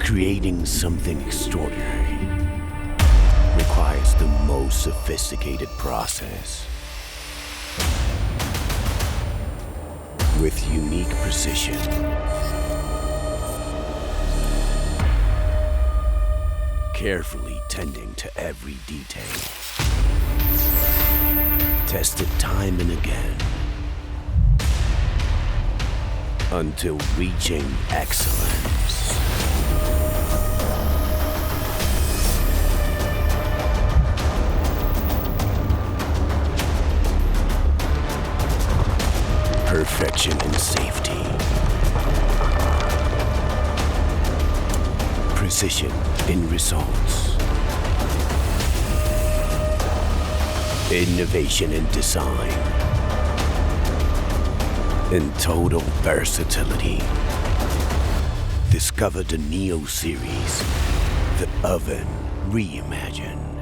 Creating something extraordinary requires the most sophisticated process. With unique precision, carefully tending to every detail, tested time and again, until reaching excellence. Perfection and safety. Precision in results. Innovation in design. And total versatility. Discover the Neo series, the oven reimagined.